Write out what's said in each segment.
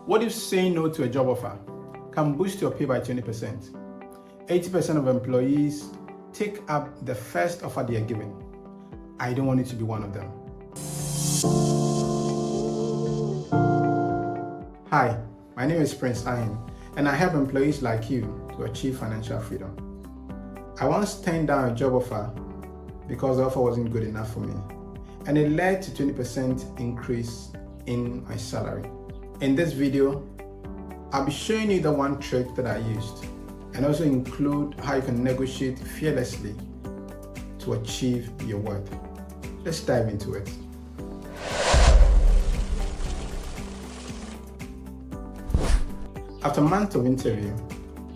What if saying no to a job offer can boost your pay by 20%? 80% of employees take up the first offer they are given. I don't want you to be one of them. Hi, my name is Prince Ayin, and I help employees like you to achieve financial freedom. I once turned down a job offer because the offer wasn't good enough for me, and it led to 20% increase in my salary. In this video, I'll be showing you the one trick that I used, and also include how you can negotiate fearlessly to achieve your worth. Let's dive into it. After months of interview,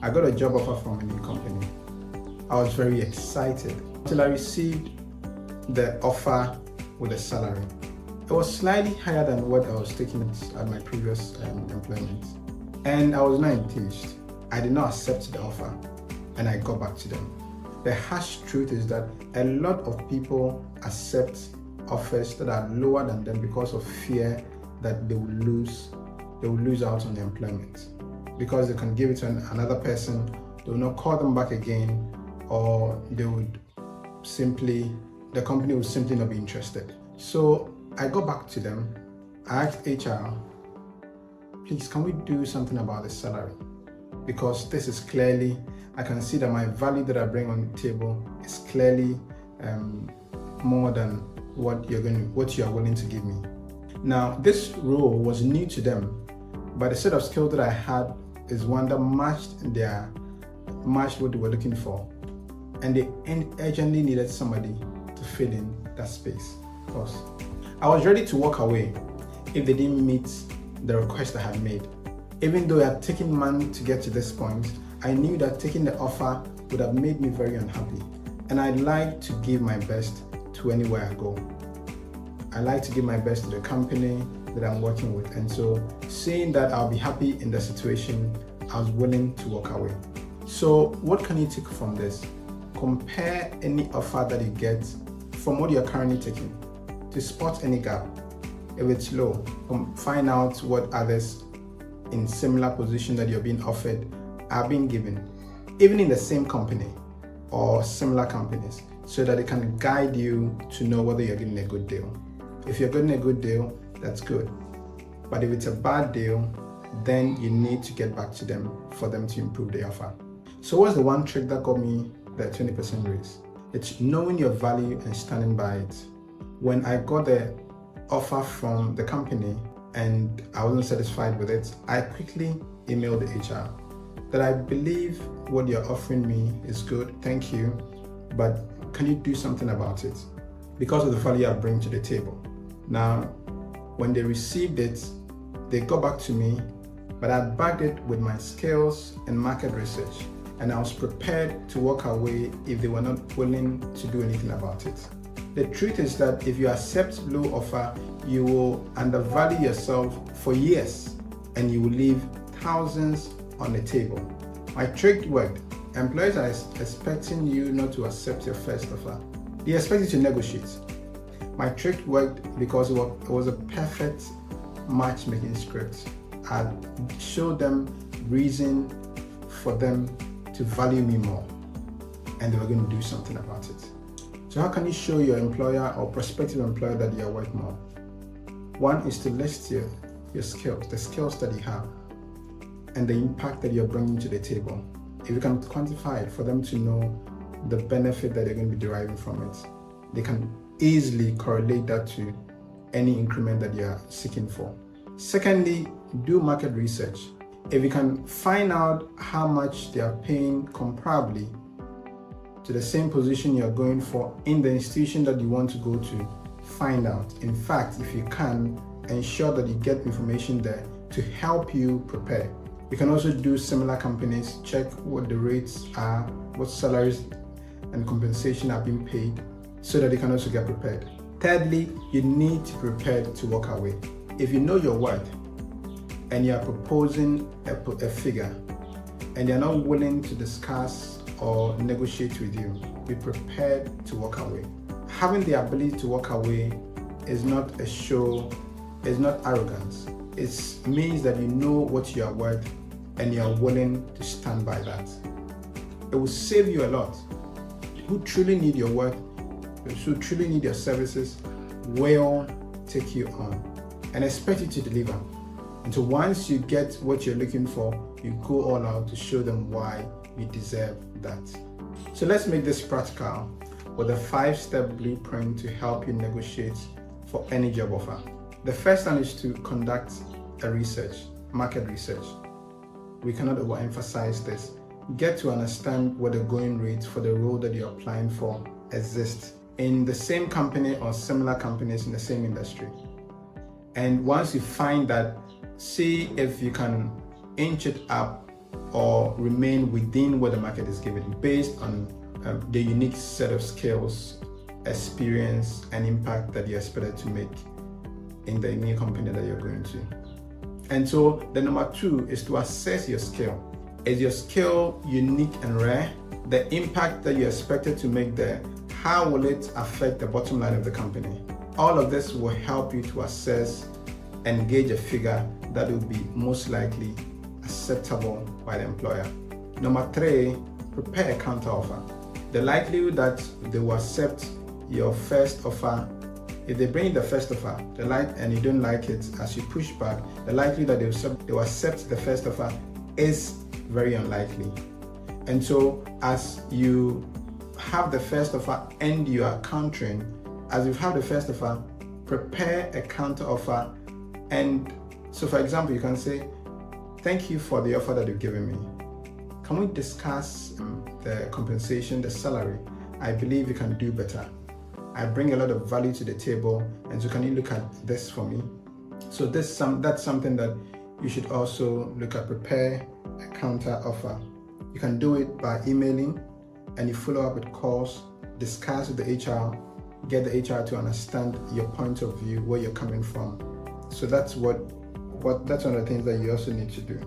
I got a job offer from a new company. I was very excited until I received the offer with a salary. It was slightly higher than what I was taking at my previous employment, and I was not enthused. I did not accept the offer, and I got back to them. The harsh truth is that a lot of people accept offers that are lower than them because of fear that they will lose out on the employment. Because they can give it to another person, they will not call them back again, or the company will simply not be interested. So I go back to them. I asked HR, please, can we do something about the salary? Because this is clearly, I can see that my value that I bring on the table is clearly more than what you are willing to give me. Now, this role was new to them, but the set of skills that I had is one that matched what they were looking for, and they urgently needed somebody to fill in that space. Of course, I was ready to walk away if they didn't meet the request I had made. Even though it had taken months to get to this point, I knew that taking the offer would have made me very unhappy, and I like to give my best to anywhere I go. I like to give my best to the company that I'm working with, and so seeing that I'll be happy in the situation, I was willing to walk away. So what can you take from this? Compare any offer that you get from what you're currently taking to spot any gap. If it's low, find out what others in similar position that you're being offered are being given, even in the same company or similar companies, so that it can guide you to know whether you're getting a good deal. If you're getting a good deal, that's good. But if it's a bad deal, then you need to get back to them for them to improve the offer. So what's the one trick that got me the 20% raise? It's knowing your value and standing by it. When I got the offer from the company and I wasn't satisfied with it, I quickly emailed the HR that I believe what you're offering me is good, thank you, but can you do something about it? Because of the value I bring to the table. Now, when they received it, they got back to me, but I backed it with my skills and market research, and I was prepared to walk away if they were not willing to do anything about it. The truth is that if you accept low offer, you will undervalue yourself for years, and you will leave thousands on the table. My trick worked. Employers are expecting you not to accept your first offer. They expect you to negotiate. My trick worked because it was a perfect matchmaking script. I showed them reason for them to value me more, and they were going to do something about it. So how can you show your employer or prospective employer that you are worth more? One is to list your skills, the skills that you have, and the impact that you're bringing to the table. If you can quantify it for them to know the benefit that they're going to be deriving from it, they can easily correlate that to any increment that you're seeking for. Secondly, do market research. If you can find out how much they are paying comparably to the same position you're going for in the institution that you want to go to, find out. In fact, if you can, ensure that you get information there to help you prepare. You can also do similar companies, check what the rates are, what salaries and compensation are being paid, so that you can also get prepared. Thirdly, you need to prepare to walk away. If you know your worth and you are proposing a figure and they are not willing to discuss or negotiate with you, be prepared to walk away. Having the ability to walk away is not a show, is not arrogance. It means that you know what you are worth and you are willing to stand by that. It will save you a lot. Who truly need your work, who truly need your services, will take you on and expect you to deliver. And so once you get what you're looking for, you go all out to show them why you deserve that. So let's make this practical with a 5-step blueprint to help you negotiate for any job offer. The first one is to conduct a market research. We cannot overemphasize this. Get to understand what the going rate for the role that you're applying for exists in the same company or similar companies in the same industry. And once you find that, see if you can inch it up or remain within what the market is giving based on the unique set of skills, experience, and impact that you're expected to make in the new company that you're going to. And so the number 2 is to assess your skill. Is your skill unique and rare? The impact that you're expected to make there, how will it affect the bottom line of the company? All of this will help you to assess and gauge a figure that will be most likely acceptable by the employer. Number 3, prepare a counter offer. The likelihood that they will accept your first offer, if they bring the first offer, and you don't like it, as you push back, the likelihood that they will accept the first offer is very unlikely. And so as you have the first offer and you are countering, as you have the first offer, prepare a counter offer. And so for example, you can say, thank you for the offer that you've given me. Can we discuss the compensation, the salary? I believe you can do better. I bring a lot of value to the table, and so can you look at this for me? So that's something that you should also look at. Prepare a counter offer. You can do it by emailing, and you follow up with calls, discuss with the HR, get the HR to understand your point of view, where you're coming from. So that's that's one of the things that you also need to do.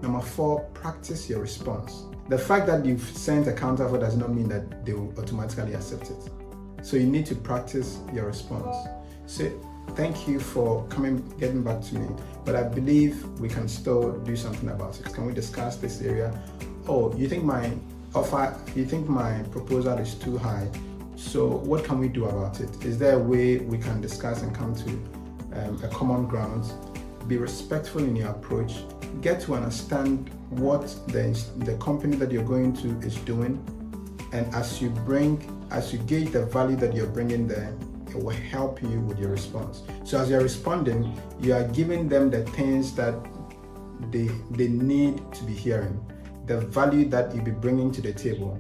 Number 4, practice your response. The fact that you've sent a counter offer does not mean that they will automatically accept it. So you need to practice your response. Say, thank you for getting back to me, but I believe we can still do something about it. Can we discuss this area? Oh, you think my proposal is too high. So what can we do about it? Is there a way we can discuss and come to a common ground? Be respectful in your approach. Get to understand what the company that you're going to is doing, and as you gauge the value that you're bringing there, it will help you with your response. So as you're responding, you are giving them the things that they need to be hearing, the value that you'll be bringing to the table,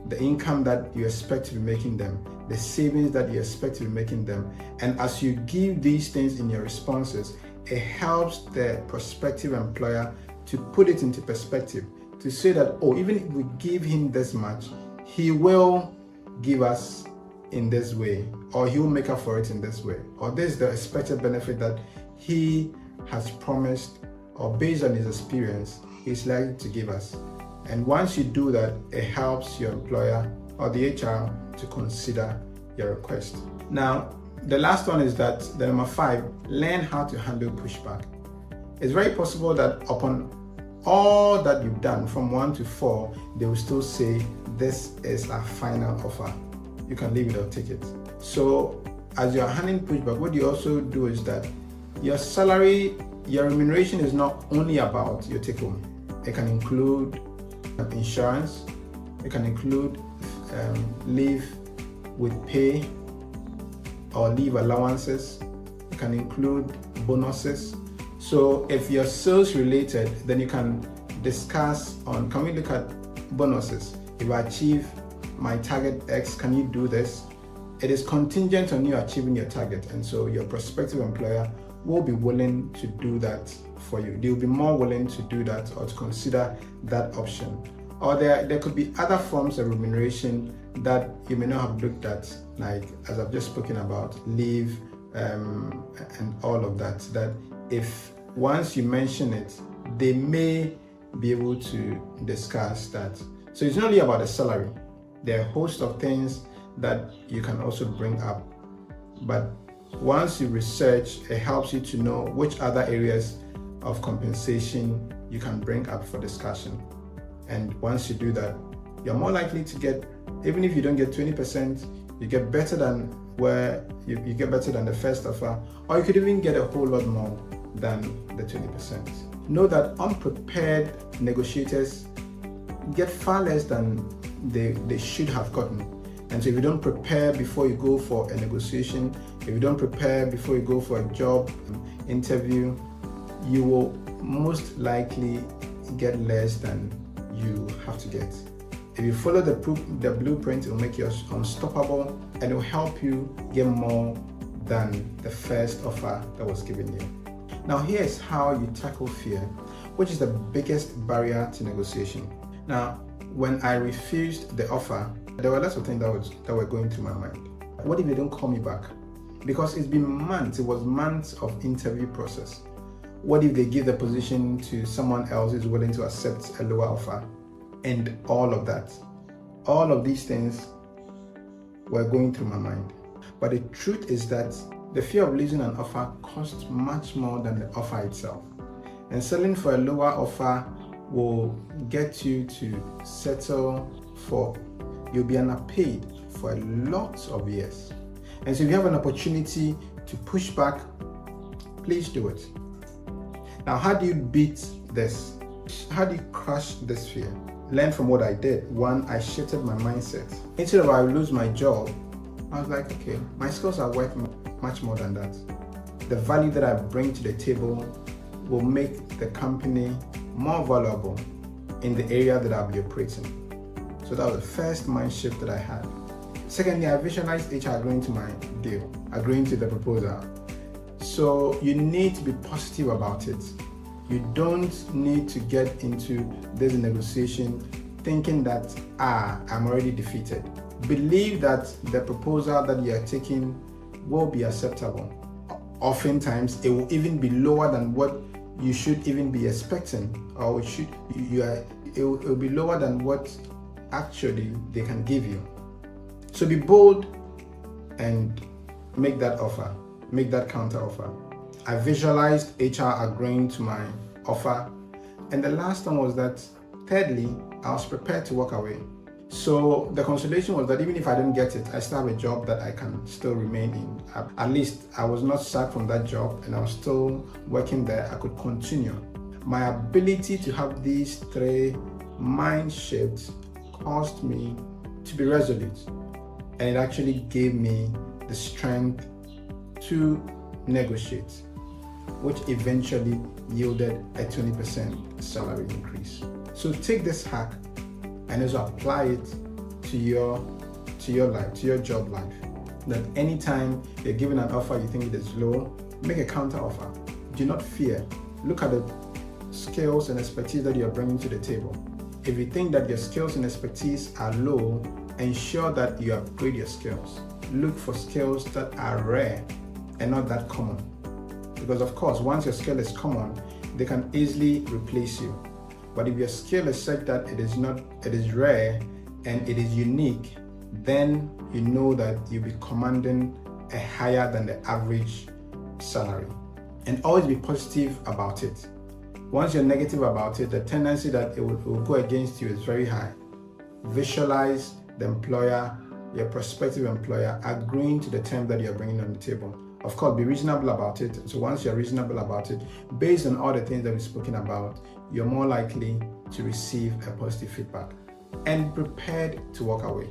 the income that you expect to be making them, the savings that you expect to be making them. And as you give these things in your responses, it helps the prospective employer to put it into perspective, to say that, oh, even if we give him this much, he will give us in this way, or he will make up for it in this way, or this is the expected benefit that he has promised, or based on his experience, he's likely to give us. And once you do that, it helps your employer or the HR to consider your request. Now, the last one is that the number 5, learn how to handle pushback. It's very possible that upon all that you've done from 1 to 4, they will still say, this is our final offer. You can leave it or take it. So as you're handling pushback, what you also do is that your salary, your remuneration is not only about your take home. It can include insurance, it can include leave with pay or leave allowances, it can include bonuses. So if you're sales related, then you can discuss on, can we look at bonuses? If I achieve my target X, can you do this? It is contingent on you achieving your target, and so your prospective employer will be willing to do that for you. They'll be more willing to do that or to consider that option. Or there could be other forms of remuneration that you may not have looked at, like as I've just spoken about, leave and all of that, that if once you mention it, they may be able to discuss that. So it's not only about the salary. There are a host of things that you can also bring up, but Once you research, it helps you to know which other areas of compensation you can bring up for discussion. And once you do that, you're more likely to get, even if you don't get 20%, you get better than where you get better than the first offer, or you could even get a whole lot more than the 20%. Know that unprepared negotiators get far less than they should have gotten. And so if you don't prepare before you go for a negotiation, if you don't prepare before you go for a job interview, you will most likely get less than you have to get. If you follow the blueprint, it will make you unstoppable and it will help you get more than the first offer that was given you. Now here's how you tackle fear, which is the biggest barrier to negotiation. Now, when I refused the offer, there were lots of things that were going through my mind. What if they don't call me back? Because it's been months, it was months of interview process. What if they give the position to someone else who's willing to accept a lower offer? And all of that. All of these things were going through my mind. But the truth is that the fear of losing an offer costs much more than the offer itself. And selling for a lower offer will get you to settle for, you'll be underpaid for a lot of years. And so if you have an opportunity to push back, please do it. Now, how do you beat this? How do you crush this fear? Learn from what I did. One, I shifted my mindset. Instead of I lose my job, I was like, okay, my skills are worth much more than that. The value that I bring to the table will make the company more valuable in the area that I'll be operating. So that was the first mind shift that I had. Secondly, I visualized HR agreeing to my deal, agreeing to the proposal. So you need to be positive about it. You don't need to get into this negotiation thinking that, I'm already defeated. Believe that the proposal that you are taking will be acceptable. Oftentimes, it will even be lower than what you should even be expecting, or it will be lower than what actually they can give you. So be bold and make that offer, make that counter offer. I visualized HR agreeing to my offer. And the last one was that, thirdly, I was prepared to walk away. So the consolation was that even if I didn't get it, I still have a job that I can still remain in. At least I was not sacked from that job and I was still working there. I could continue. My ability to have these three mind shifts caused me to be resolute. And it actually gave me the strength to negotiate, which eventually yielded a 20% salary increase. So take this hack and also apply it to your life, to your job life. That anytime you're given an offer you think it is low, make a counter offer. Do not fear. Look at the skills and expertise that you're bringing to the table. If you think that your skills and expertise are low, ensure that you upgrade your skills. Look for skills that are rare and not that common. Because of course, once your skill is common, they can easily replace you. But if your skill is such that it is rare and it is unique, then you know that you'll be commanding a higher than the average salary. And always be positive about it. Once you're negative about it, the tendency that it will go against you is very high. Visualize the employer, your prospective employer, agreeing to the terms that you're bringing on the table. Of course, be reasonable about it. So once you're reasonable about it, based on all the things that we've spoken about, you're more likely to receive a positive feedback and prepared to walk away.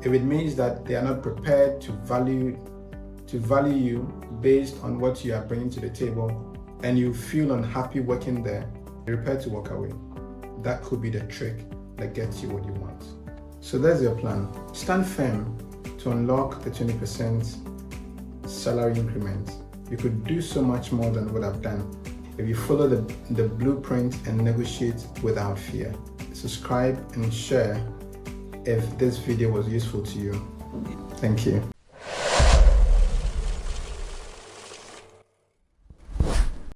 If it means that they are not prepared to value you based on what you are bringing to the table and you feel unhappy working there, be prepared to walk away. That could be the trick that gets you what you want. So there's your plan. Stand firm to unlock the 20% salary increment. You could do so much more than what I've done if you follow the blueprint and negotiate without fear. Subscribe and share if this video was useful to you. Thank you.